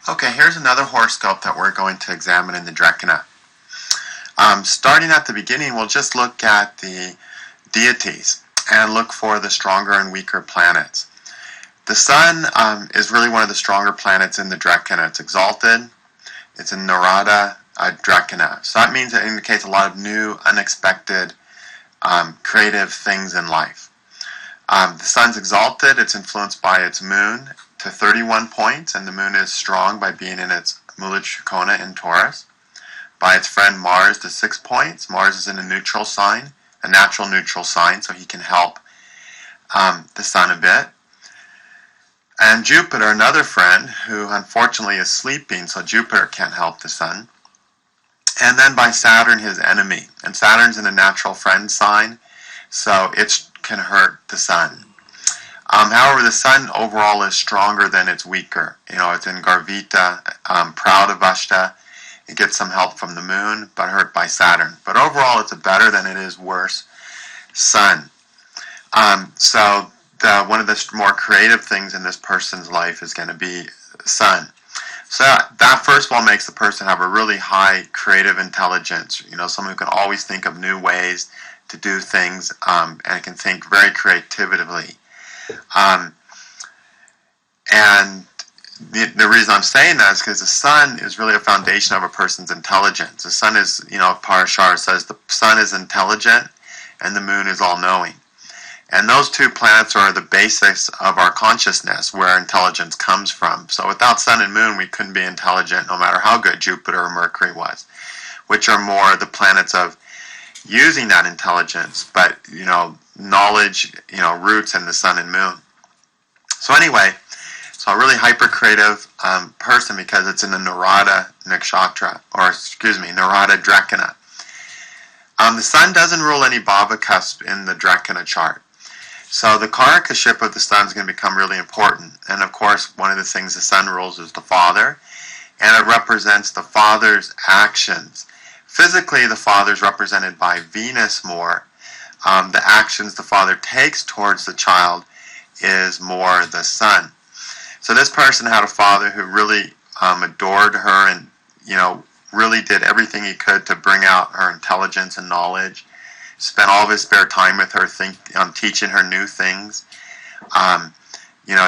Okay, here's another horoscope that we're going to examine in the Drekkana. Starting at the beginning, we'll just look at the deities and look for the stronger and weaker planets. The Sun is really one of the stronger planets in the Drekkana. It's exalted. It's in Narada Drekkana. So that means it indicates a lot of new, unexpected, creative things in life. The Sun's exalted. It's influenced by its moon to 31 points, and the moon is strong by being in its Mula Trikona in Taurus. By its friend Mars to 6 points. Mars is in a neutral sign, a natural neutral sign, so he can help the Sun a bit. And Jupiter, another friend, who unfortunately is sleeping, so Jupiter can't help the Sun. And then by Saturn, his enemy. And Saturn's in a natural friend sign, so it can hurt the Sun. However, the Sun overall is stronger than it's weaker. It's in Garvita, proud of Vashta. It gets some help from the moon, but hurt by Saturn. But overall, it's a better than it is worse Sun. So one of the more creative things in this person's life is going to be Sun. So that first of all makes the person have a really high creative intelligence. Someone who can always think of new ways to do things and can think very creatively. And the reason I'm saying that is because the Sun is really a foundation of a person's intelligence. The Sun is, Parashar says the Sun is intelligent and the moon is all-knowing. And those two planets are the basis of our consciousness, where intelligence comes from. So without Sun and Moon, we couldn't be intelligent no matter how good Jupiter or Mercury was, which are more the planets of using that intelligence, but, knowledge, roots in the Sun and Moon. So anyway, so a really hyper-creative person because it's in the Narada Nakshatra, Narada Drekkana. The Sun doesn't rule any Bhava cusp in the Drekkana chart. So the Karakaship of the Sun is going to become really important. And of course, one of the things the Sun rules is the Father, and it represents the Father's actions. Physically, the Father is represented by Venus more. The actions the Father takes towards the child is more the Sun. So this person had a father who really adored her and, really did everything he could to bring out her intelligence and knowledge. Spent all of his spare time with her, teaching her new things.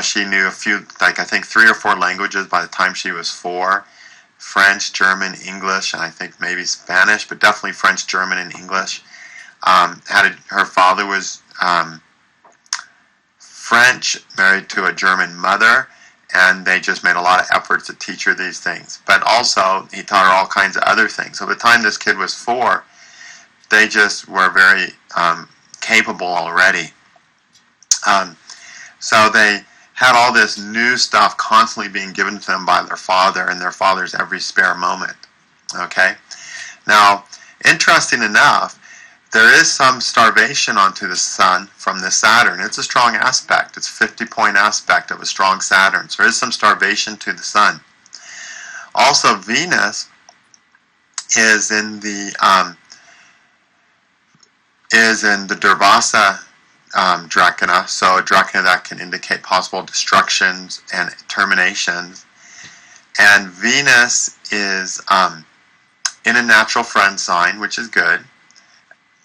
She knew a few, I think 3 or 4 languages by the time she was 4. French, German, English, and I think maybe Spanish, but definitely French, German, and English. Her father was French, married to a German mother, and they just made a lot of efforts to teach her these things. But also, he taught her all kinds of other things. So by the time this kid was 4, they just were very capable already. So they had all this new stuff constantly being given to them by their father, and their father's every spare moment. Okay? Now, interesting enough, there is some starvation onto the Sun from the Saturn. It's a strong aspect. It's a 50-point aspect of a strong Saturn. So there is some starvation to the Sun. Also, Venus is in the Durvasa Drekkana, so a Drekkana that can indicate possible destructions and terminations. And Venus is in a natural friend sign, which is good.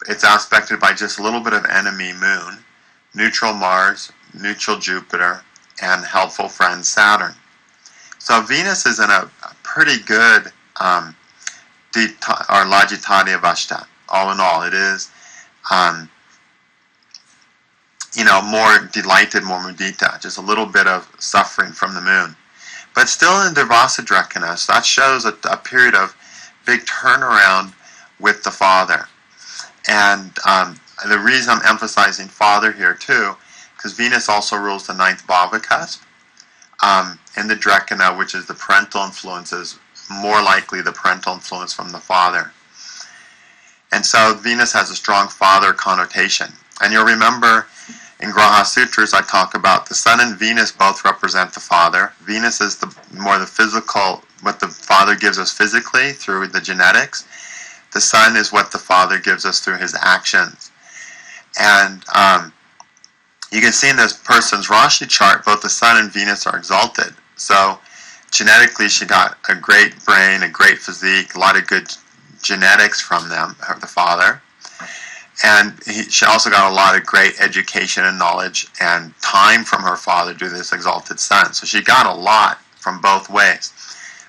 It's aspected by just a little bit of enemy Moon, neutral Mars, neutral Jupiter, and helpful friend Saturn. So Venus is in a pretty good Lajitadya Vashta. All in all, it is more delighted, more mudita, just a little bit of suffering from the moon. But still in Durvasa Drekkana, so that shows a period of big turnaround with the Father. And the reason I'm emphasizing Father here too, because Venus also rules the 9th Bhava cusp in the Drekkana, which is the parental influences, more likely the parental influence from the Father. And so Venus has a strong father connotation. And you'll remember in Graha Sutras I talk about the Sun and Venus both represent the Father. Venus is more the physical, what the Father gives us physically through the genetics. The Sun is what the Father gives us through his actions. And you can see in this person's Rashi chart, both the Sun and Venus are exalted. So genetically, she got a great brain, a great physique, a lot of good genetics from them, the father. And she also got a lot of great education and knowledge and time from her father due to this exalted son. So she got a lot from both ways.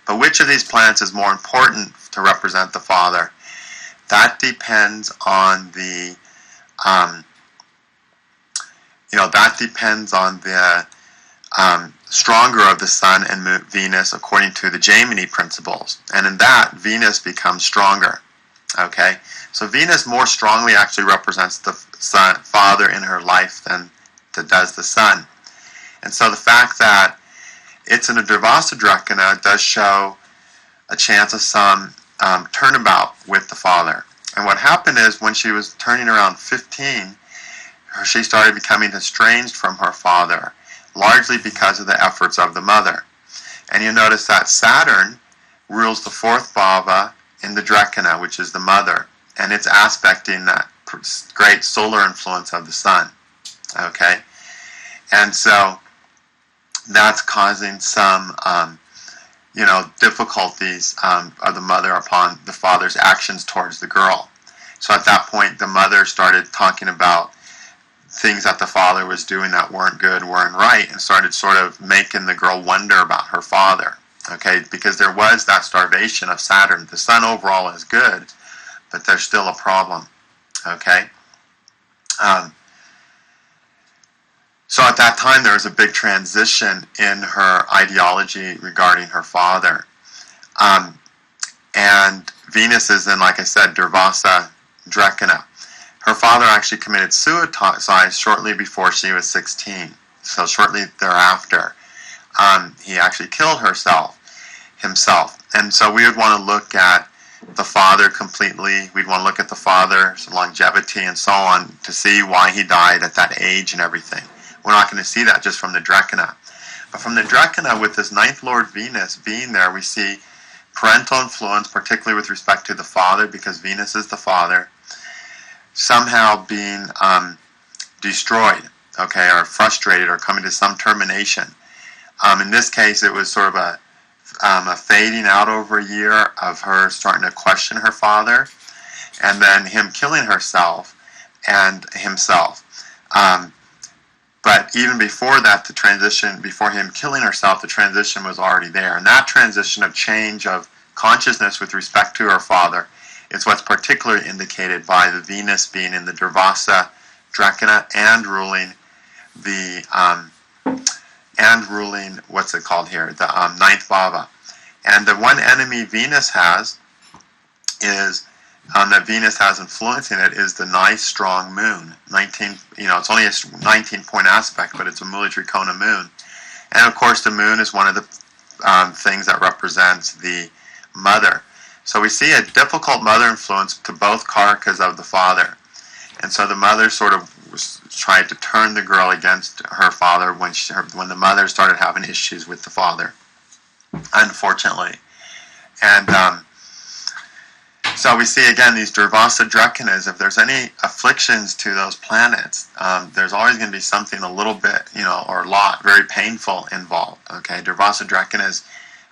But which of these planets is more important to represent the father? That depends on the, stronger of the sun and Venus according to the Gemini principles. And in that, Venus becomes stronger. Okay? So Venus more strongly actually represents the father in her life than does the sun. And so the fact that it's in a Durvasa Drekkana does show a chance of some turnabout with the father. And what happened is when she was turning around 15, she started becoming estranged from her father, largely because of the efforts of the mother. And you notice that Saturn rules the fourth bhava in the Drekkana, which is the mother, and it's aspecting that great solar influence of the sun. Okay? And so that's causing some, difficulties of the mother upon the father's actions towards the girl. So at that point, the mother started talking about things that the father was doing that weren't good, weren't right, and started sort of making the girl wonder about her father. Okay, because there was that starvation of Saturn. The sun overall is good, but there's still a problem. Okay? So at that time, there was a big transition in her ideology regarding her father. And Venus is in, like I said, Durvasa Drekkana. Her father actually committed suicide shortly before she was 16. So shortly thereafter, he actually killed himself. And so we would want to look at the father completely. We'd want to look at the father's longevity and so on to see why he died at that age and everything. We're not going to see that just from the Drekkana. But from the Drekkana, with this ninth Lord Venus being there, we see parental influence, particularly with respect to the father, because Venus is the father, somehow being destroyed, okay, or frustrated, or coming to some termination. In this case, it was sort of a fading out over a year of her starting to question her father, and then him killing herself and himself. But even before that, the transition, before him killing herself, the transition was already there. And that transition of change of consciousness with respect to her father is what's particularly indicated by the Venus being in the Durvasa Drekkana and ruling the what's it called here, the ninth bhava. And the one enemy Venus has is that Venus has influencing it is the nice strong moon. 19, it's only a 19-point aspect, but it's a Mula Drekkana moon. And of course, the moon is one of the things that represents the mother. So we see a difficult mother influence to both karakas of the father. And so the mother sort of was trying to turn the girl against her father when the mother started having issues with the father, unfortunately. And so we see again these Durvasa Drekkanas. If there's any afflictions to those planets, there's always going to be something a little bit, or a lot, very painful involved. Okay, Durvasa Drekkanas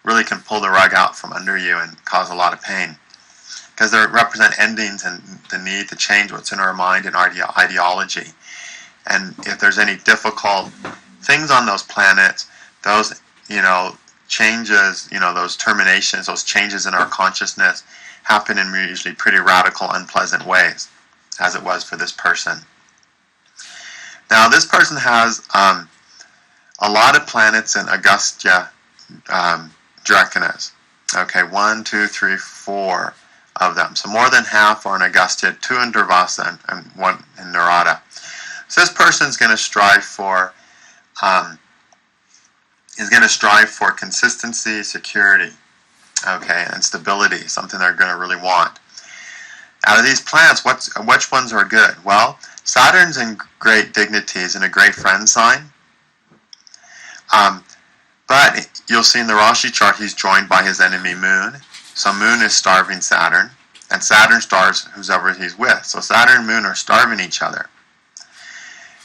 really can pull the rug out from under you and cause a lot of pain, because they represent endings and the need to change what's in our mind and our ideology. And if there's any difficult things on those planets, those changes, those terminations, those changes in our consciousness happen in usually pretty radical, unpleasant ways, as it was for this person. Now, this person has a lot of planets in Agastya Drekkanas. Okay, 1, 2, 3, 4 of them. So more than half are in Agastya, 2 in Durvasa, and 1 in Narada. So this person is going to strive for consistency, security, okay, and stability, something they're going to really want. Out of these planets, which ones are good? Well, Saturn's in great dignities in a great friend sign. But you'll see in the Rashi chart he's joined by his enemy Moon. So Moon is starving Saturn, and Saturn starves whoever he's with. So Saturn and Moon are starving each other.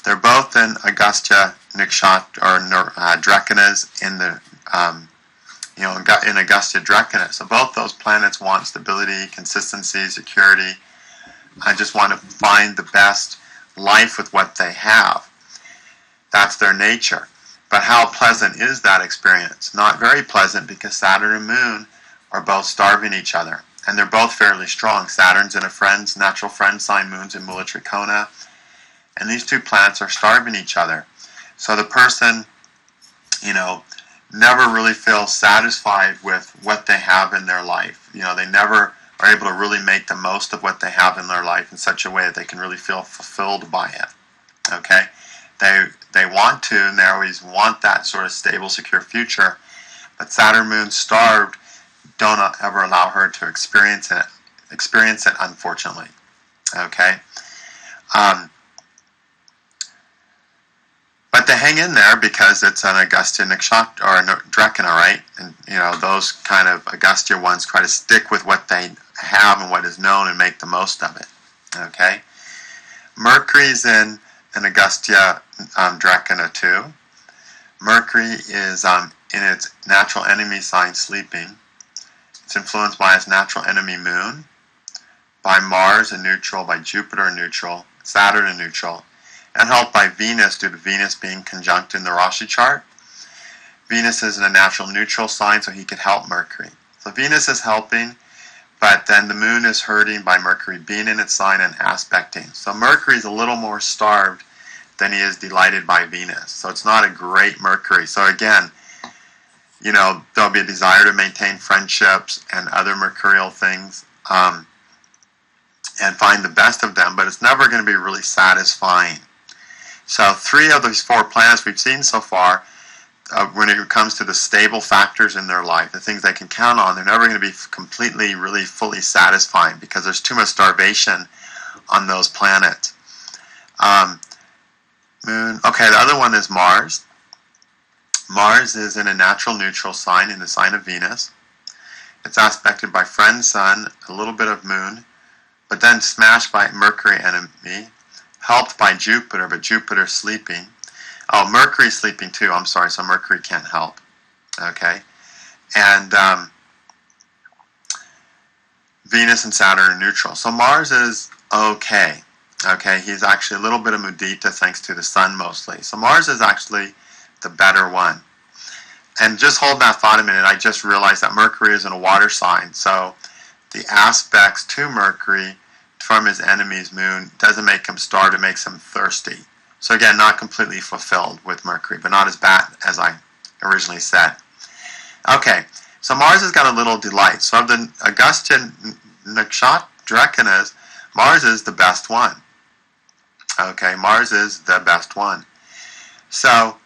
They're both in Agastya Nikshat or Drekkanas in Augusta Drekkana. So both those planets want stability, consistency, security. I just want to find the best life with what they have. That's their nature. But how pleasant is that experience? Not very pleasant, because Saturn and Moon are both starving each other. And they're both fairly strong. Saturn's in a natural friend sign, Moon's in Mula Trikona. And these two planets are starving each other. So the person, never really feels satisfied with what they have in their life. They never are able to really make the most of what they have in their life in such a way that they can really feel fulfilled by it. Okay? They want to, and they always want that sort of stable, secure future. But Saturn, Moon starved don't ever allow her to experience it, unfortunately. Okay? But they hang in there because it's an Agastya Nakshatra, or Drekkana, right? And, those kind of Agastya ones try to stick with what they have and what is known and make the most of it. Okay? Mercury's in an Agastya Drekkana too. Mercury is in its natural enemy sign, sleeping. It's influenced by its natural enemy Moon, by Mars in neutral, by Jupiter in neutral, Saturn in neutral, and helped by Venus due to Venus being conjunct in the Rashi chart. Venus is in a natural neutral sign, so he could help Mercury. So Venus is helping, but then the Moon is hurting by Mercury being in its sign and aspecting. So Mercury is a little more starved than he is delighted by Venus. So it's not a great Mercury. So again, there'll be a desire to maintain friendships and other mercurial things and find the best of them, but it's never going to be really satisfying. So 3 of these 4 planets we've seen so far, when it comes to the stable factors in their life, the things they can count on, they're never going to be completely, really fully satisfying because there's too much starvation on those planets. Moon. Okay, the other one is Mars. Mars is in a natural neutral sign in the sign of Venus. It's aspected by friend Sun, a little bit of Moon, but then smashed by Mercury enemy, helped by Jupiter, but Jupiter's sleeping. Oh, Mercury's sleeping too, I'm sorry, so Mercury can't help. Okay? And Venus and Saturn are neutral. So Mars is okay. Okay, he's actually a little bit of mudita thanks to the Sun mostly. So Mars is actually the better one. And just hold that thought a minute. I just realized that Mercury is in a water sign. So the aspects to Mercury from his enemy's Moon doesn't make him starved, it makes him thirsty. So again, not completely fulfilled with Mercury, but not as bad as I originally said. Okay, so Mars has got a little delight. So of the Agastya Nakshatra Drekkanas, Mars is the best one. Okay, Mars is the best one. So,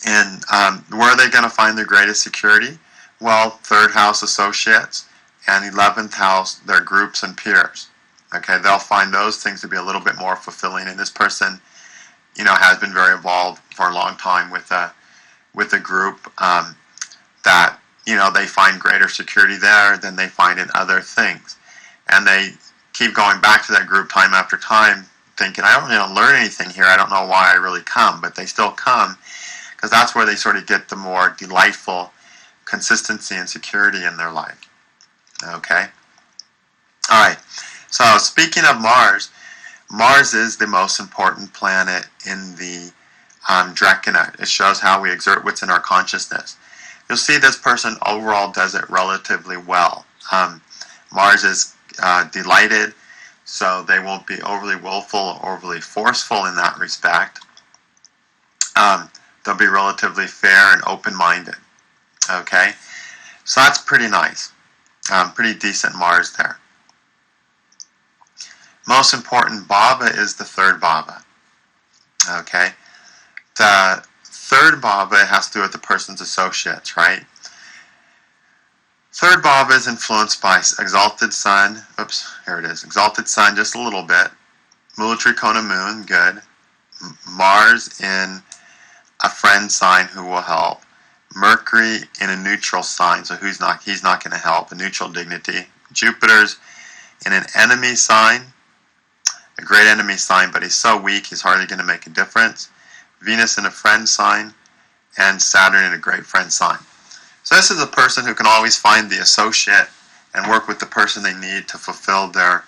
and where are they going to find their greatest security? Well, 3rd house associates and 11th house, their groups and peers. Okay, they'll find those things to be a little bit more fulfilling. And this person, has been very involved for a long time with a group that, they find greater security there than they find in other things. And they keep going back to that group time after time, thinking, I don't really learn anything here. I don't know why I really come. But they still come because that's where they sort of get the more delightful consistency and security in their life. Okay? All right. So speaking of Mars, Mars is the most important planet in the Drekkana. It shows how we exert what's in our consciousness. You'll see this person overall does it relatively well. Mars is delighted, so they won't be overly willful or overly forceful in that respect. They'll be relatively fair and open-minded. Okay? So that's pretty nice. Pretty decent Mars there. Most important bhava is the 3rd bhava. Okay? The 3rd bhava has to do with the person's associates, right? 3rd bhava is influenced by exalted sun. Oops, here it is. Exalted sun, just a little bit. Mula Trikona Moon, good. Mars in a friend sign who will help. Mercury in a neutral sign, so he's not going to help, a neutral dignity. Jupiter's in an enemy sign, a great enemy sign, but he's so weak he's hardly going to make a difference. Venus in a friend sign, and Saturn in a great friend sign. So this is a person who can always find the associate and work with the person they need to fulfill their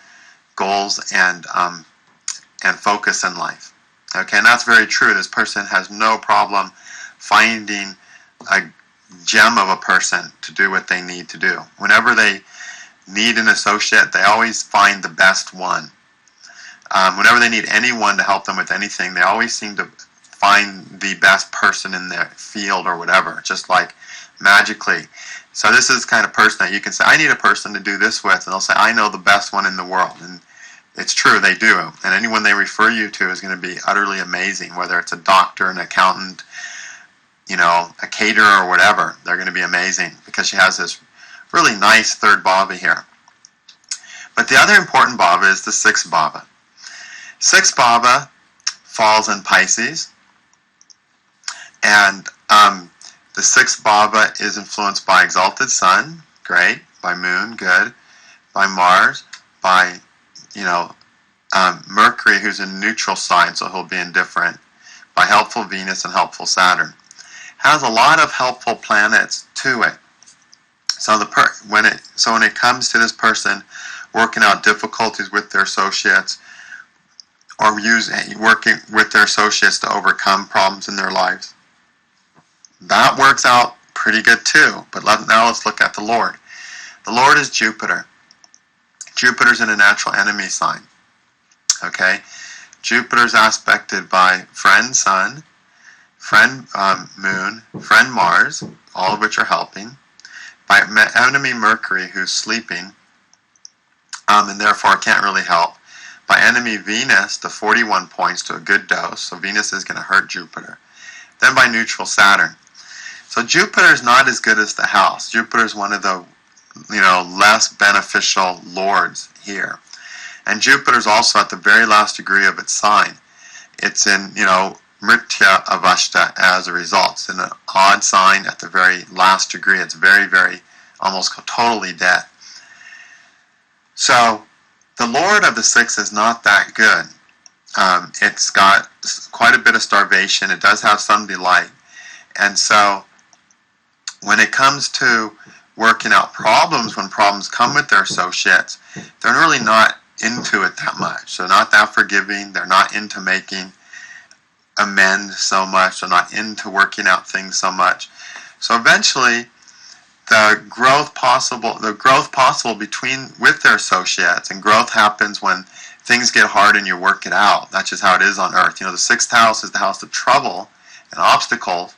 goals and focus in life. Okay, and that's very true. This person has no problem finding a gem of a person to do what they need to do. Whenever they need an associate, they always find the best one. Whenever they need anyone to help them with anything, they always seem to find the best person in their field or whatever, just like magically. So this is the kind of person that you can say, I need a person to do this with, and they'll say, I know the best one in the world. And it's true, they do. And anyone they refer you to is going to be utterly amazing, whether it's a doctor, an accountant, a caterer or whatever. They're going to be amazing because she has this really nice third bhava here. But the other important bhava is the sixth bhava. Sixth bhava falls in Pisces, and the sixth bhava is influenced by exalted sun, great, by moon, good, by Mars, by Mercury, who's in neutral sign, so he'll be indifferent, by helpful Venus and helpful Saturn. Has a lot of helpful planets to it. So when it comes to this person working out difficulties with their associates, or working with their associates to overcome problems in their lives, that works out pretty good too. But now let's look at the Lord. The Lord is Jupiter. Jupiter's in a natural enemy sign. Okay? Jupiter's aspected by friend Sun, friend Moon, friend Mars, all of which are helping, by enemy Mercury, who's sleeping, and therefore can't really help, by enemy Venus to 41 points to a good dose, so Venus is going to hurt Jupiter, then by neutral Saturn. So Jupiter is not as good as the house. Jupiter is one of the less beneficial lords here. And Jupiter is also at the very last degree of its sign. It's in, Mritya Avashta as a result. It's in an odd sign at the very last degree. It's very, very, almost totally dead. So the Lord of the Sixth is not that good. It's got quite a bit of starvation. It does have some delight. And so when it comes to working out problems, when problems come with their associates, they're really not into it that much. They're not that forgiving. They're not into making amends so much. They're not into working out things so much. So eventually, the growth possible with their associates, and growth happens when things get hard and you work it out. That's just how it is on Earth. The sixth house is the house of trouble and obstacles,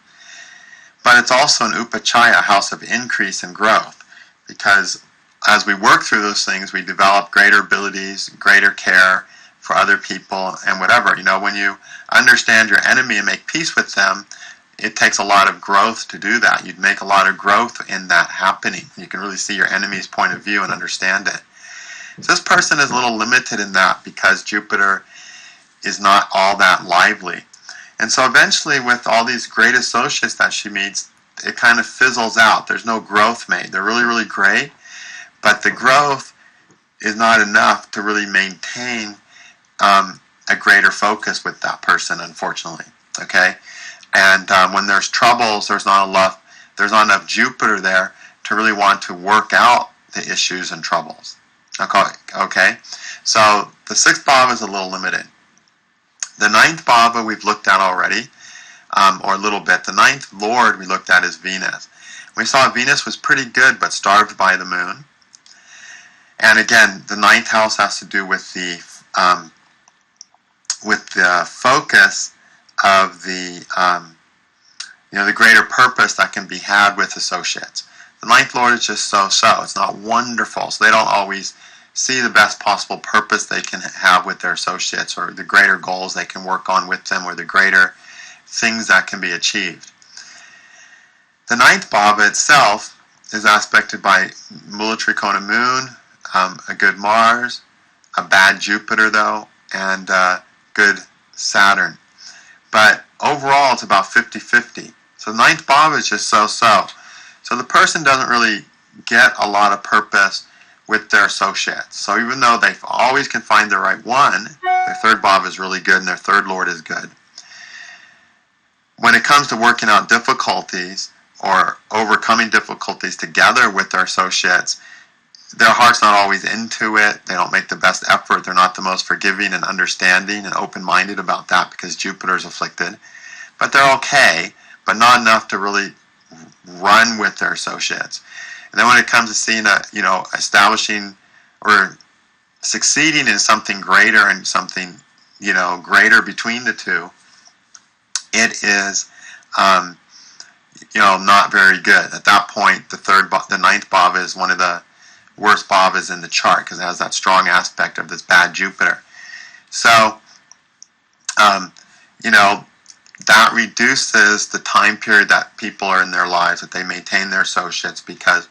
but it's also an upachaya, a house of increase and growth, because as we work through those things, we develop greater abilities, greater care for other people, and whatever. When you understand your enemy and make peace with them, it takes a lot of growth to do that. You'd make a lot of growth in that happening. You can really see your enemy's point of view and understand it. So this person is a little limited in that because Jupiter is not all that lively. And so eventually, with all these great associates that she meets, it kind of fizzles out. There's no growth made. They're really, really great, but the growth is not enough to really maintain a greater focus with that person, unfortunately. Okay? And when there's troubles, there's not enough Jupiter there to really want to work out the issues and troubles. Okay? So the sixth bhava is a little limited. The ninth bhava we've looked at already, or a little bit. The ninth lord we looked at is Venus. We saw Venus was pretty good, but starved by the moon. And again, the ninth house has to do with the focus of the greater purpose that can be had with associates. The ninth lord is just so-so. It's not wonderful. So they don't always see the best possible purpose they can have with their associates, or the greater goals they can work on with them, or the greater things that can be achieved. The ninth bhava itself is aspected by Mula Trikona Moon, a good Mars, a bad Jupiter though, and good Saturn. But overall it's about 50-50. So the ninth bhava is just so-so. So the person doesn't really get a lot of purpose with their associates. So even though they always can find the right one, their third bhava is really good and their third lord is good. When it comes to working out difficulties, or overcoming difficulties together with their associates, their heart's not always into it. They don't make the best effort. They're not the most forgiving and understanding and open-minded about that because Jupiter's afflicted. But they're okay, but not enough to really run with their associates. And then when it comes to seeing establishing or succeeding in something greater and something, greater between the two, it is, not very good. At that point, the ninth bhava is one of the worst bhavas in the chart because it has that strong aspect of this bad Jupiter. So, that reduces the time period that people are in their lives, that they maintain their associates, because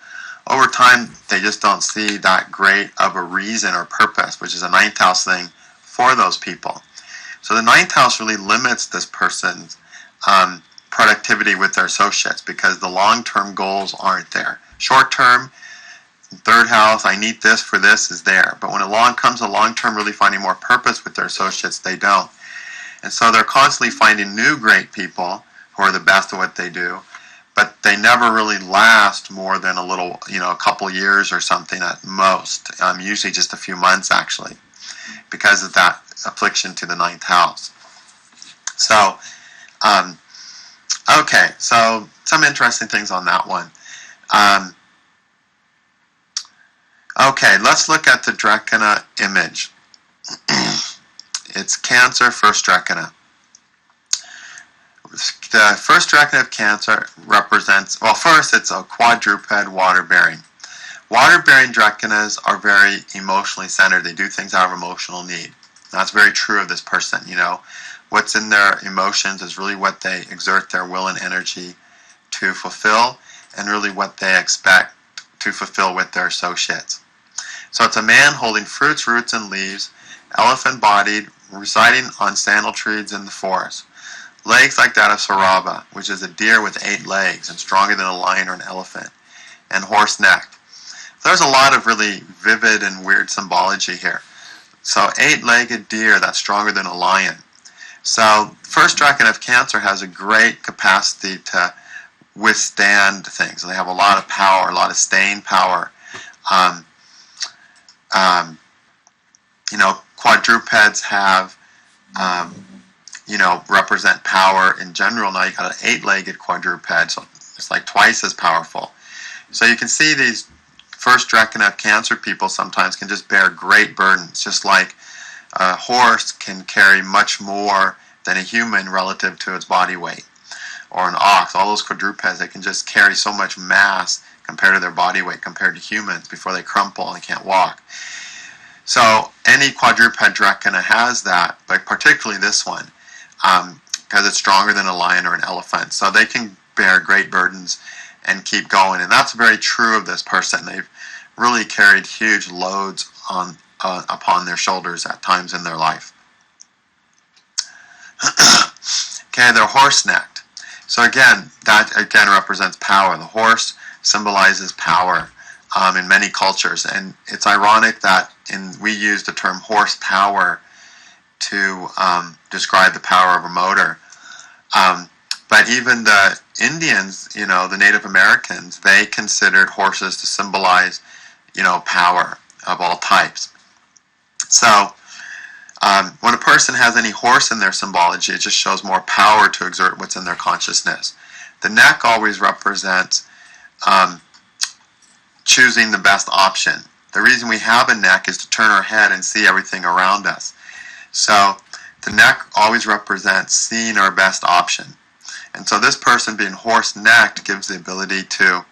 over time they just don't see that great of a reason or purpose, which is a ninth house thing for those people. So the ninth house really limits this person's productivity with their associates because the long-term goals aren't there. Short-term, third house, I need this for this, is there. But when it comes to long-term really finding more purpose with their associates, they don't. And so they're constantly finding new great people who are the best at what they do, but they never really last more than a couple years or something at most, usually just a few months actually, because of that affliction to the ninth house. So, okay, so some interesting things on that one. Okay, let's look at the Drekkana image. It's Cancer, first Drekkana. The first Drekkana of Cancer represents, first it's a quadruped water-bearing. Water-bearing Drekkanas are very emotionally centered. They do things out of emotional need. That's very true of this person. What's in their emotions is really what they exert their will and energy to fulfill, and really what they expect to fulfill with their associates. So it's a man holding fruits, roots, and leaves, elephant-bodied, residing on sandal trees in the forest. Legs like that of Sarava, which is a deer with 8 legs and stronger than a lion or an elephant, and horse-necked. There's a lot of really vivid and weird symbology here. So 8-legged deer that's stronger than a lion. So first Drekkana of Cancer has a great capacity to withstand things. They have a lot of power, a lot of staying power. Quadrupeds have, represent power in general. Now you got an 8-legged quadruped, so it's like twice as powerful. So you can see these first Drekkana of Cancer people sometimes can just bear great burdens, just like a horse can carry much more than a human relative to its body weight, or an ox. All those quadrupeds, they can just carry so much mass compared to their body weight compared to humans before they crumple and can't walk. So any quadruped Drekkana has that, but particularly this one, because it's stronger than a lion or an elephant. So they can bear great burdens and keep going. And that's very true of this person. They've really carried huge loads upon their shoulders at times in their life. Okay, they're horse-necked. So that represents power. The horse symbolizes power in many cultures. And it's ironic that we use the term horsepower to describe the power of a motor. But even the Indians, the Native Americans, they considered horses to symbolize, power of all types. So when a person has any horse in their symbology, it just shows more power to exert what's in their consciousness. The neck always represents choosing the best option. The reason we have a neck is to turn our head and see everything around us. So the neck always represents seeing our best option. And so this person being horse-necked gives the ability to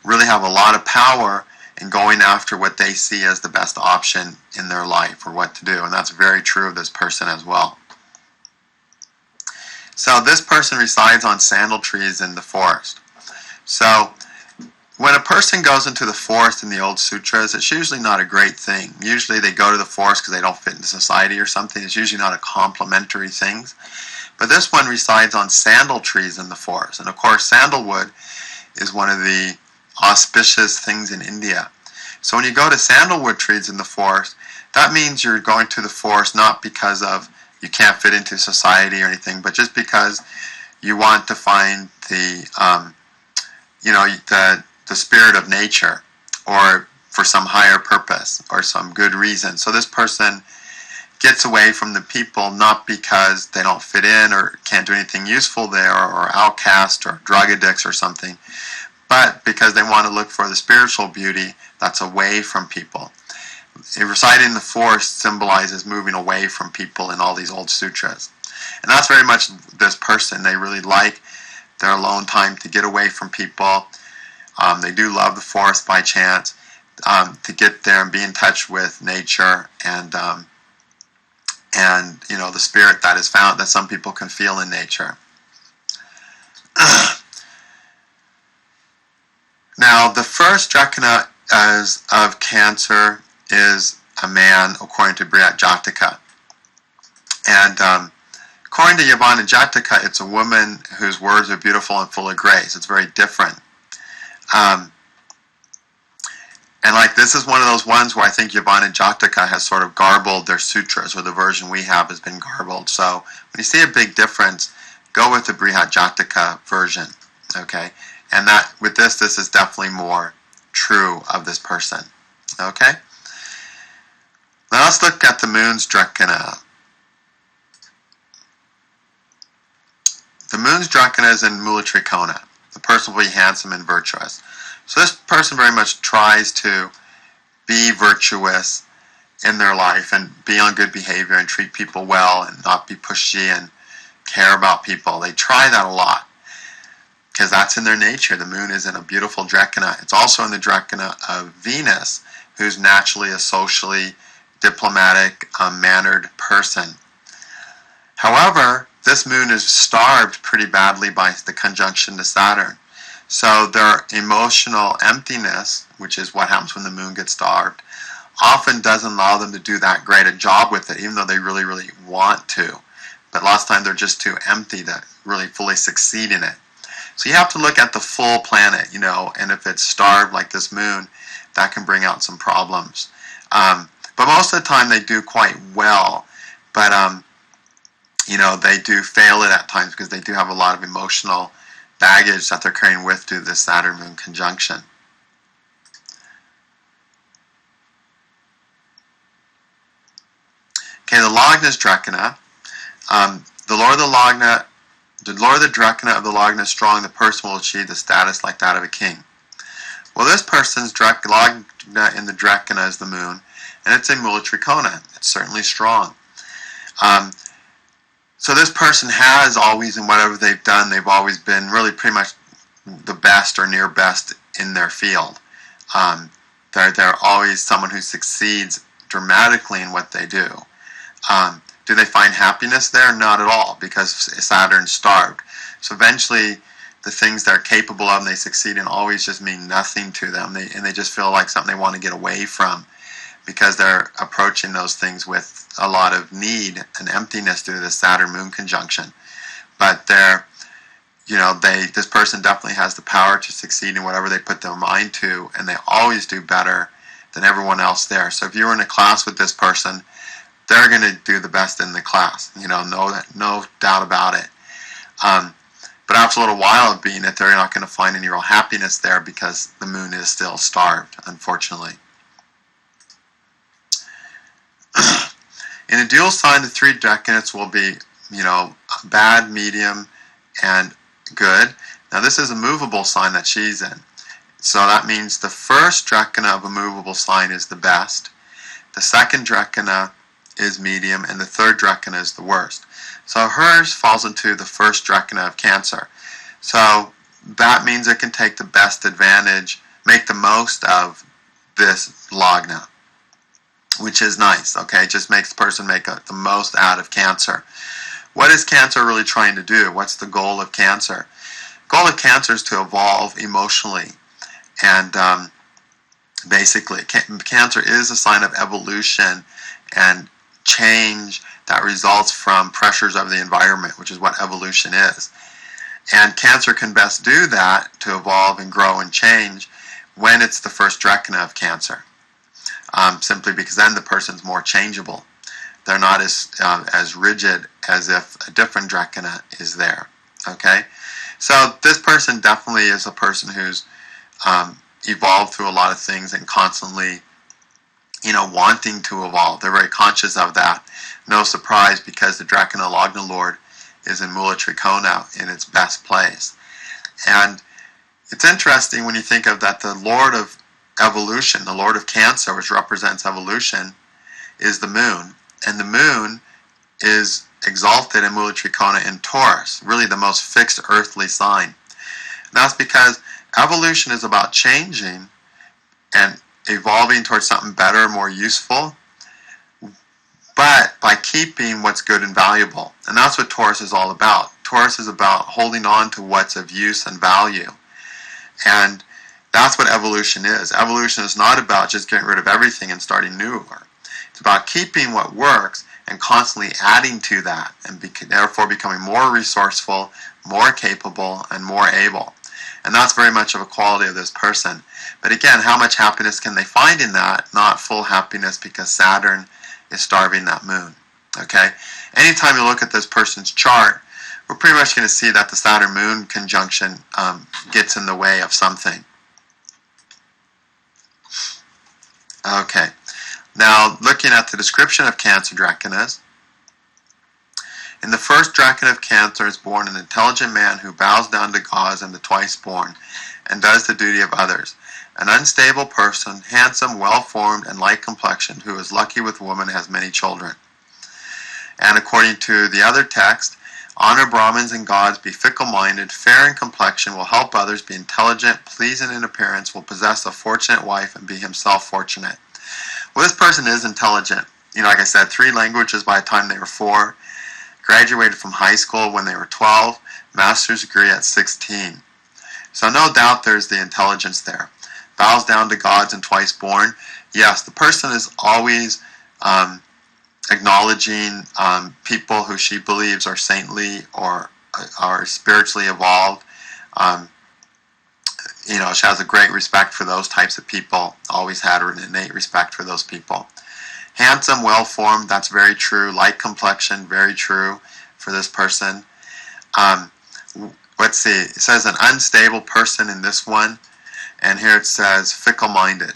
really have a lot of power in going after what they see as the best option in their life or what to do. And that's very true of this person as well. So this person resides on sandal trees in the forest. So when a person goes into the forest in the old sutras, it's usually not a great thing. Usually they go to the forest because they don't fit into society or something. It's usually not a complimentary thing. But this one resides on sandal trees in the forest. And of course, sandalwood is one of the auspicious things in India. So when you go to sandalwood trees in the forest, that means you're going to the forest not because of you can't fit into society or anything, but just because you want to find the spirit of nature, or for some higher purpose or some good reason. So this person gets away from the people not because they don't fit in or can't do anything useful there, or outcast or drug addicts or something, but because they want to look for the spiritual beauty that's away from people. Residing in the forest symbolizes moving away from people in all these old sutras. And that's very much this person. They really like their alone time to get away from people. They do love the forest by chance, to get there and be in touch with nature and the spirit that is found, that some people can feel in nature. Now, the first Drekkana of Cancer is a man, according to Jataka. And according to Yavana Jataka, it's a woman whose words are beautiful and full of grace. It's very different. And like, this is one of those ones where I think Yavana Jataka has sort of garbled their sutras, or the version we have has been garbled. So when you see a big difference, go with the Brihat Jataka version. Okay? And that with this is definitely more true of this person. Okay? Now let's look at the moon's Drekkana. The moon's Drekkana is in Mula Trikona. The person will be handsome and virtuous. So this person very much tries to be virtuous in their life and be on good behavior and treat people well and not be pushy and care about people. They try that a lot because that's in their nature. The moon is in a beautiful Drekkana. It's also in the Drekkana of Venus, who's naturally a socially diplomatic, mannered person. However, this moon is starved pretty badly by the conjunction to Saturn. So their emotional emptiness, which is what happens when the moon gets starved, often doesn't allow them to do that great a job with it, even though they really, really want to. But lots of times they're just too empty to really fully succeed in it. So you have to look at the full planet, and if it's starved like this moon, that can bring out some problems. But most of the time they do quite well. But, they do fail it at times because they do have a lot of emotional baggage that they're carrying with due to the Saturn-Moon conjunction. Okay, the Lagna's Drekkana. The lower the Drekkana of the Lagna is strong, the person will achieve the status like that of a king. Well, this person's Lagna in the Drekkana is the moon, and it's in Mula Trikona. It's certainly strong. So this person has always, in whatever they've done, they've always been really pretty much the best or near best in their field. They're always someone who succeeds dramatically in what they do. Do they find happiness there? Not at all, because Saturn's starved. So eventually, the things they're capable of and they succeed in always just mean nothing to them. And they just feel like something they want to get away from, because they're approaching those things with a lot of need and emptiness due to the Saturn-Moon conjunction. But this person definitely has the power to succeed in whatever they put their mind to, and they always do better than everyone else there. So if you were in a class with this person, they're going to do the best in the class. No doubt about it. But after a little while of being it, they're not going to find any real happiness there because the moon is still starved, unfortunately. In a dual sign, the three Drekkanates will be, bad, medium, and good. Now this is a movable sign that she's in. So that means the first Drekkana of a movable sign is the best. The second Drekkana is medium, and the third Drekkana is the worst. So hers falls into the first Drekkana of Cancer. So that means it can take the best advantage, make the most of this Lagna, which is nice, okay? It just makes the person make the most out of Cancer. What is Cancer really trying to do? What's the goal of Cancer? The goal of Cancer is to evolve emotionally. And basically, Cancer is a sign of evolution and change that results from pressures of the environment, which is what evolution is. And Cancer can best do that to evolve and grow and change when it's the first Drekkana of Cancer. Simply because then the person's more changeable. They're not as rigid as if a different Drekkana is there. Okay? So this person definitely is a person who's evolved through a lot of things and constantly, wanting to evolve. They're very conscious of that. No surprise, because the Drekkana Lord is in Mula Trikona in its best place. And it's interesting when you think of that the Lord of evolution, the Lord of Cancer, which represents evolution, is the moon. And the moon is exalted in Mula Trikona in Taurus, really the most fixed earthly sign. And that's because evolution is about changing and evolving towards something better, more useful, but by keeping what's good and valuable. And that's what Taurus is all about. Taurus is about holding on to what's of use and value. And that's what evolution is. Evolution is not about just getting rid of everything and starting new. It's about keeping what works and constantly adding to that, and therefore becoming more resourceful, more capable, and more able. And that's very much of a quality of this person. But again, how much happiness can they find in that? Not full happiness, because Saturn is starving that moon. Okay? Anytime you look at this person's chart, we're pretty much going to see that the Saturn-Moon conjunction gets in the way of something. Okay. Now, looking at the description of Cancer Drekkanas, in the first Drekkana of Cancer is born an intelligent man who bows down to gods and the twice born, and does the duty of others. An unstable person, handsome, well-formed, and light complexioned, who is lucky with woman, has many children. And according to the other text, honor Brahmins and gods, be fickle-minded, fair in complexion, will help others, be intelligent, pleasing in appearance, will possess a fortunate wife, and be himself fortunate. Well, this person is intelligent. Like I said, 3 languages by the time they were 4, graduated from high school when they were 12, master's degree at 16. So no doubt there's the intelligence there. Bows down to gods and twice born. Yes, the person is always acknowledging people who she believes are saintly or are spiritually evolved. She has a great respect for those types of people. Always had an innate respect for those people. Handsome, well-formed, that's very true. Light complexion, very true for this person. Let's see, it says an unstable person in this one, and here it says fickle-minded.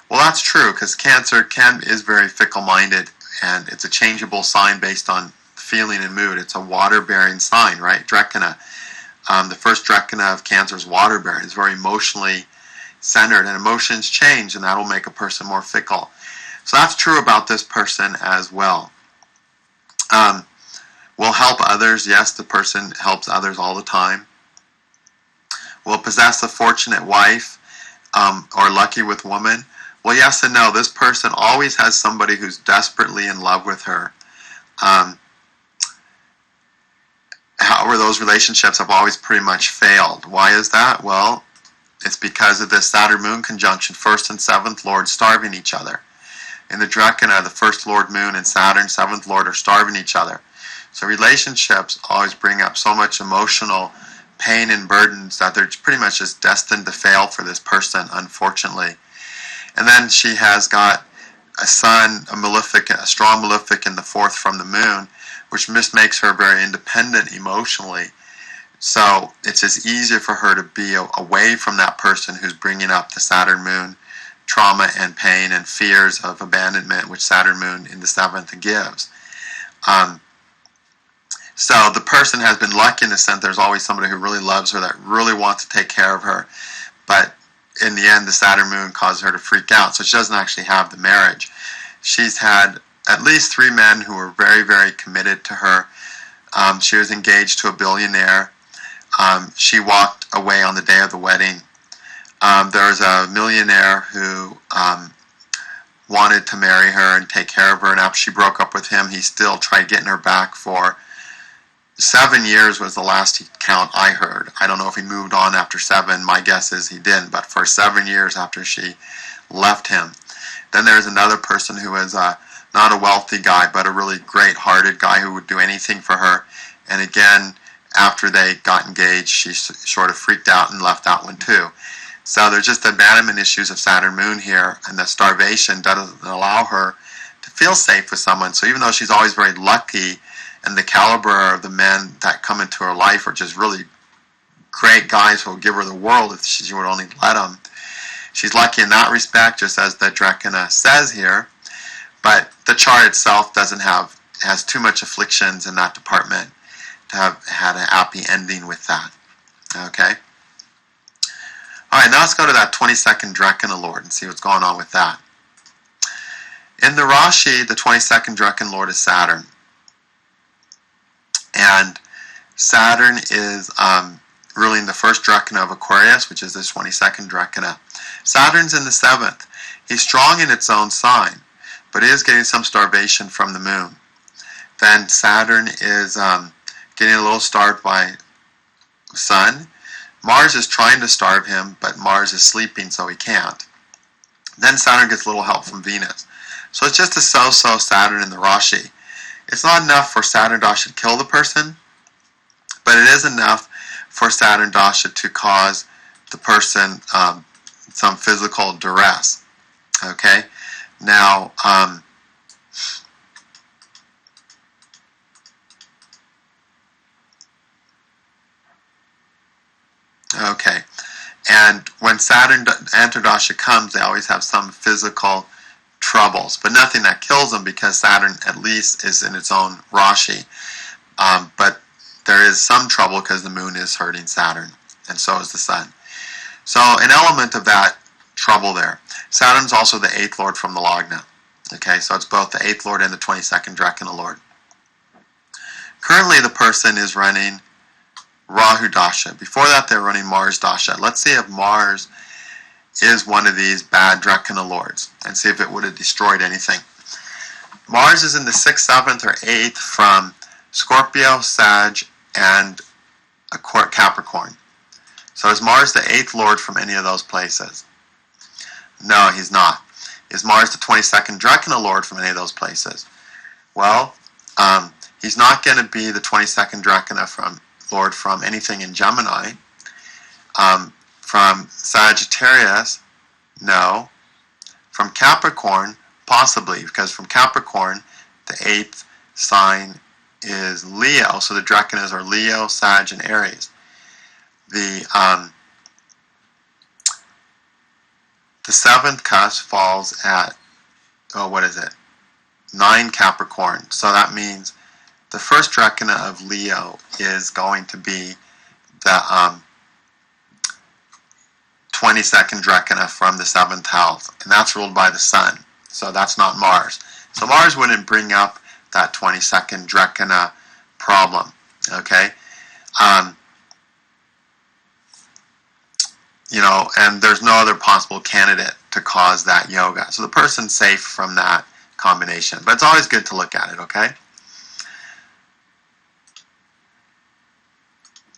Well, that's true, because Cancer is very fickle-minded, and it's a changeable sign based on feeling and mood. It's a water-bearing sign, right? Drekkana. The first Drekkana of Cancer is water-bearing. It's very emotionally centered, and emotions change, and that will make a person more fickle. So that's true about this person as well. Will help others. Yes, the person helps others all the time. Will possess a fortunate wife or lucky with woman. Well, yes and no. This person always has somebody who's desperately in love with her. However, those relationships have always pretty much failed. Why is that? Well, it's because of this Saturn-Moon conjunction, 1st and 7th Lord starving each other. In the Drekkana, the 1st Lord Moon and Saturn, 7th Lord, are starving each other. So relationships always bring up so much emotional pain and burdens that they're pretty much just destined to fail for this person, unfortunately. And then she has got a sun, a strong malefic in the 4th from the Moon, which just makes her very independent emotionally. So it's just easier for her to be away from that person who's bringing up the Saturn-Moon trauma and pain and fears of abandonment, which Saturn-Moon in the 7th gives. So the person has been lucky in the sense there's always somebody who really loves her, that really wants to take care of her. But in the end, the Saturn-Moon causes her to freak out, so she doesn't actually have the marriage. She's had at least 3 men who were very, very committed to her. She was engaged to a billionaire. She walked away on the day of the wedding. There was a millionaire who wanted to marry her and take care of her, and after she broke up with him, he still tried getting her back for 7 years was the last count I heard. I don't know if he moved on after 7. My guess is he didn't, but for 7 years after she left him. Then there's another person who is not a wealthy guy, but a really great-hearted guy who would do anything for her. And again, after they got engaged, she sort of freaked out and left that one too. So there's just abandonment issues of Saturn-Moon here, and the starvation doesn't allow her to feel safe with someone. So even though she's always very lucky and the caliber of the men that come into her life are just really great guys who will give her the world if she would only let them. She's lucky in that respect, just as the Drekkana says here, but the chart itself has too much afflictions in that department to have had a happy ending with that. Okay? Alright, now let's go to that 22nd Drekkana Lord and see what's going on with that. In the Rashi, the 22nd Drekkana Lord is Saturn. And Saturn is ruling the first Drekkana of Aquarius, which is the 22nd Drekkana. Saturn's in the 7th. He's strong in its own sign, but is getting some starvation from the moon. Then Saturn is getting a little starved by Sun. Mars is trying to starve him, but Mars is sleeping, so he can't. Then Saturn gets a little help from Venus. So it's just a so-so Saturn in the Rashi. It's not enough for Saturn Dasha to kill the person, but it is enough for Saturn Dasha to cause the person some physical duress. Okay? Now, okay. And when Saturn Antardasha comes, they always have some physical troubles, but nothing that kills them because Saturn at least is in its own Rashi. But there is some trouble because the moon is hurting Saturn, and so is the sun. So an element of that trouble there. Saturn's also the 8th Lord from the Lagna. Okay, so it's both the 8th Lord and the 22nd Drekkana Lord. Currently the person is running Rahu Dasha. Before that they're running Mars Dasha. Let's see if Mars is one of these bad Drekkana Lords and see if it would have destroyed anything. Mars is in the 6th, 7th, or 8th from Scorpio, Sag, and Capricorn. So is Mars the 8th Lord from any of those places? No, he's not. Is Mars the 22nd Drekkana Lord from any of those places? Well, he's not going to be the 22nd Drekkana Lord from anything in Gemini. From Sagittarius, no. From Capricorn, possibly, because from Capricorn, the 8th sign is Leo, so the Drekkanas are Leo, Sag, and Aries. The 7th cusp falls at, 9 Capricorn. So that means the first Drekkana of Leo is going to be the 22nd Drekkana from the 7th house, and that's ruled by the Sun. So that's not Mars. So Mars wouldn't bring up that 22nd Drekkana problem. Okay? And there's no other possible candidate to cause that yoga. So the person's safe from that combination. But it's always good to look at it, okay?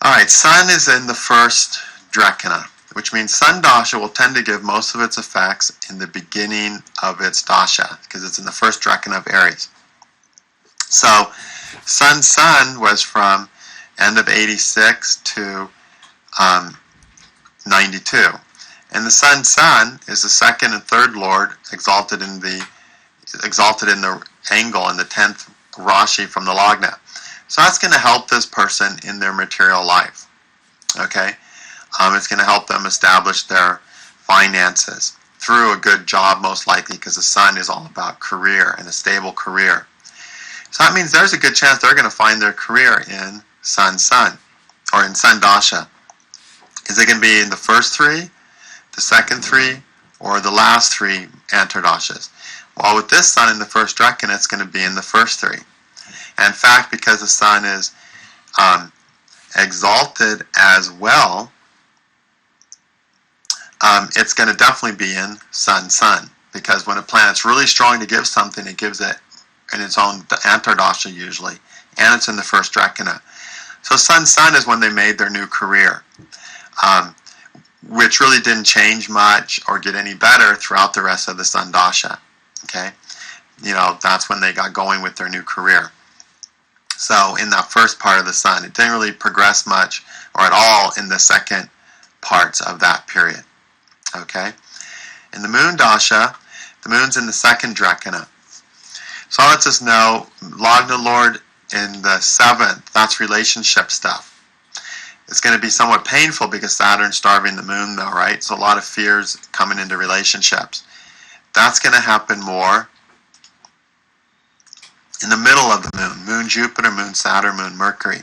Alright, Sun is in the first Drekkana, which means Sun Dasha will tend to give most of its effects in the beginning of its Dasha, because it's in the first Drekkana of Aries. So, Sun was from end of 86 to 92. And the Sun is the 2nd and 3rd Lord exalted in the angle in the 10th Rashi from the Lagna. So that's going to help this person in their material life. Okay? It's going to help them establish their finances through a good job, most likely, because the Sun is all about career and a stable career. So that means there's a good chance they're going to find their career in Sun, or in Sun Dasha. Is it going to be in the first 3, the second 3, or the last 3 Antardashas? Well, with this Sun in the first Drekkana, it's going to be in the first 3. And in fact, because the Sun is exalted as well, it's going to definitely be in Sun, because when a planet's really strong to give something, it gives it in its own Antardasha usually, and it's in the first Drekkana. So Sun is when they made their new career, which really didn't change much or get any better throughout the rest of the Sun Dasha. Okay, that's when they got going with their new career. So in that first part of the Sun, it didn't really progress much or at all in the second parts of that period. Okay, in the Moon Dasha, the Moon's in the 2nd Drekkana. So that lets us know Lagna Lord in the 7th, that's relationship stuff. It's going to be somewhat painful because Saturn's starving the moon though, right? So a lot of fears coming into relationships. That's going to happen more in the middle of the moon. Moon Jupiter, Moon Saturn, Moon Mercury.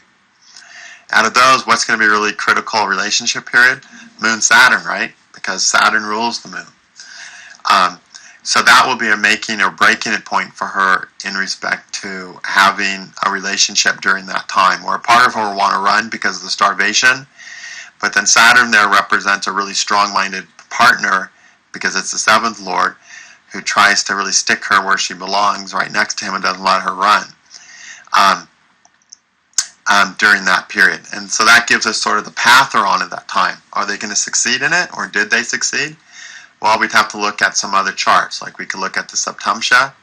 Out of those, what's going to be a really critical relationship period? Moon Saturn, right? Because Saturn rules the moon. So that will be a making or breaking point for her in respect to having a relationship during that time, where a part of her will want to run because of the starvation, but then Saturn there represents a really strong-minded partner because it's the 7th Lord who tries to really stick her where she belongs, right next to him, and doesn't let her run during that period. And so that gives us sort of the path they're on at that time. Are they going to succeed in it, or did they succeed? Well, we'd have to look at some other charts. Like we could look at the Septumtia,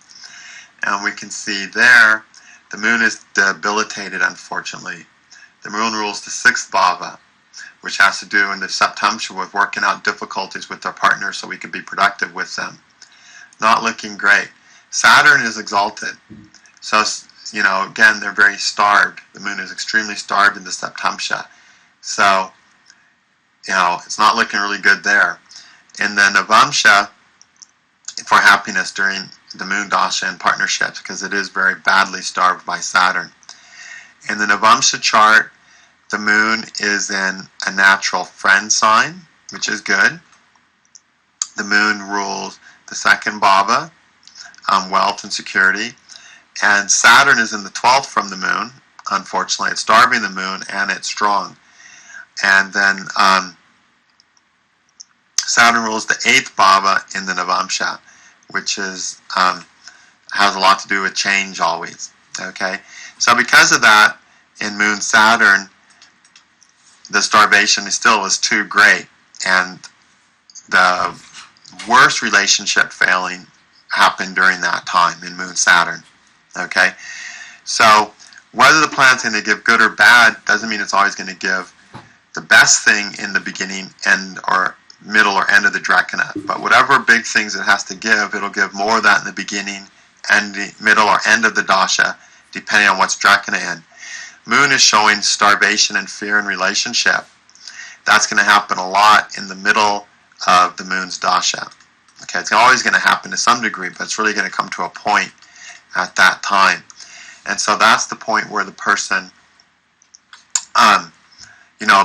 and we can see there the moon is debilitated, unfortunately. The moon rules the 6th bhava, which has to do in the Septumtia with working out difficulties with their partner so we could be productive with them. Not looking great. Saturn is exalted. So, again, they're very starved. The moon is extremely starved in the Septumtia. So, it's not looking really good there. In the Navamsha, for happiness during the moon dasha and partnerships, because it is very badly starved by Saturn. In the Navamsha chart, the moon is in a natural friend sign, which is good. The moon rules the 2nd bhava, wealth and security. And Saturn is in the 12th from the moon. Unfortunately, it's starving the moon and it's strong. And then Saturn rules the 8th bhava in the Navamsha, which is has a lot to do with change always. Okay, so because of that, in Moon Saturn, the starvation still was too great, and the worst relationship failing happened during that time in Moon Saturn. Okay, so whether the planet's going to give good or bad doesn't mean it's always going to give the best thing in the beginning and or middle or end of the Drekkana. But whatever big things it has to give, it'll give more of that in the beginning and the middle or end of the dasha, depending on what's Drekkana in. Moon is showing starvation and fear in relationship. That's going to happen a lot in the middle of the moon's dasha. Okay, it's always going to happen to some degree, but it's really going to come to a point at that time. And so that's the point where the person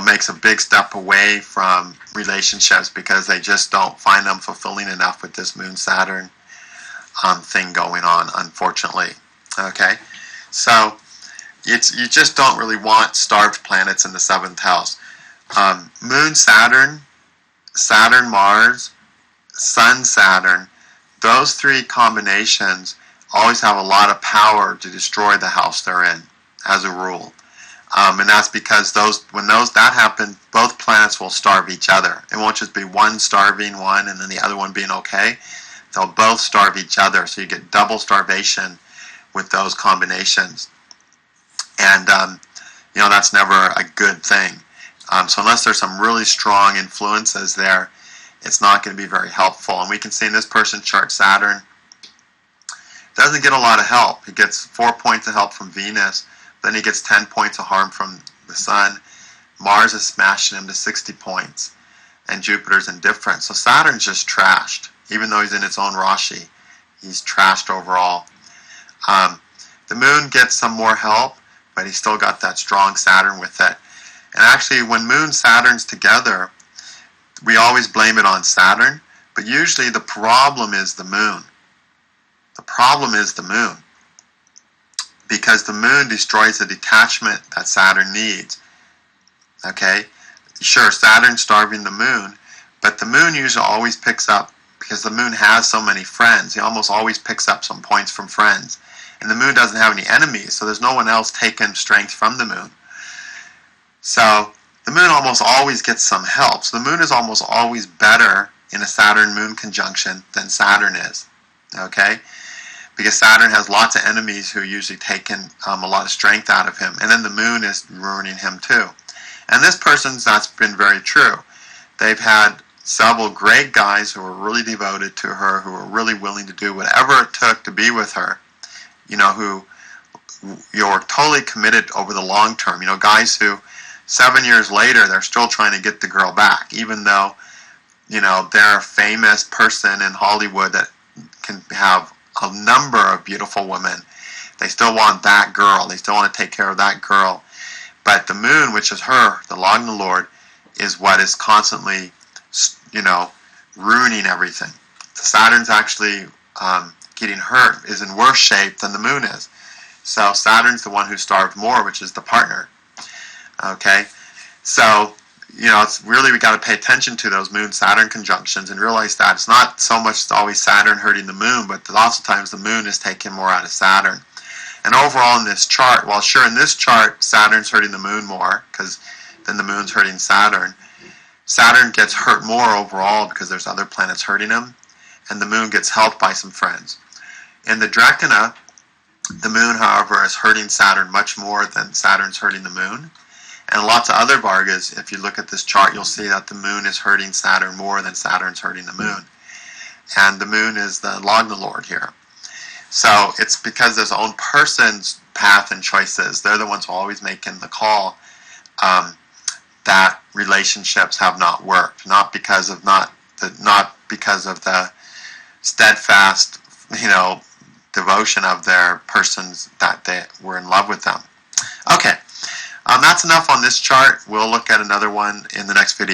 makes a big step away from relationships because they just don't find them fulfilling enough with this Moon Saturn thing going on, unfortunately. Okay, so you just don't really want starved planets in the 7th house. Moon Saturn, Saturn Mars, Sun Saturn, those 3 combinations always have a lot of power to destroy the house they're in, as a rule. And that's because when that happens, both planets will starve each other. It won't just be one starving one and then the other one being okay. They'll both starve each other, so you get double starvation with those combinations. And, that's never a good thing. So unless there's some really strong influences there, it's not going to be very helpful. And we can see in this person's chart, Saturn doesn't get a lot of help. He gets 4 points of help from Venus. Then he gets 10 points of harm from the Sun. Mars is smashing him to 60 points. And Jupiter's indifferent. So Saturn's just trashed. Even though he's in its own Rashi, he's trashed overall. The Moon gets some more help, but he's still got that strong Saturn with it. And actually, when Moon Saturn's together, we always blame it on Saturn. But usually the problem is the Moon. The problem is the Moon. Because the moon destroys the detachment that Saturn needs. Okay? Sure, Saturn's starving the moon, but the moon usually always picks up, because the moon has so many friends, he almost always picks up some points from friends. And the moon doesn't have any enemies, so there's no one else taking strength from the moon. So the moon almost always gets some help. So the moon is almost always better in a Saturn-moon conjunction than Saturn is. Okay? Because Saturn has lots of enemies who usually taken a lot of strength out of him. And then the moon is ruining him too. And this person's, that's been very true. They've had several great guys who were really devoted to her, who were really willing to do whatever it took to be with her, who you're totally committed over the long term. You know, guys who 7 years later, they're still trying to get the girl back, even though, you know, they're a famous person in Hollywood that can have a number of beautiful women. They still want that girl. They still want to take care of that girl. But the moon, which is her, the Lagna Lord, is what is constantly, you know, ruining everything. Saturn's actually getting hurt, is in worse shape than the moon is. So Saturn's the one who starved more, which is the partner. Okay? So, you know, it's really, we got to pay attention to those Moon-Saturn conjunctions and realize that it's not so much always Saturn hurting the moon, but lots of times the moon is taking more out of Saturn. And overall in this chart, well, sure, in this chart, Saturn's hurting the moon more, because then the moon's hurting Saturn. Saturn gets hurt more overall because there's other planets hurting him, and the moon gets helped by some friends. In the Drekkana, the moon, however, is hurting Saturn much more than Saturn's hurting the moon. And lots of other Vargas, if you look at this chart, you'll see that the moon is hurting Saturn more than Saturn's hurting the moon. And the moon is the Lagna Lord here. So it's because this own person's path and choices, they're the ones who are always making the call, that relationships have not worked. Not because of the steadfast, you know, devotion of their persons that they were in love with them. Okay. That's enough on this chart. We'll look at another one in the next video.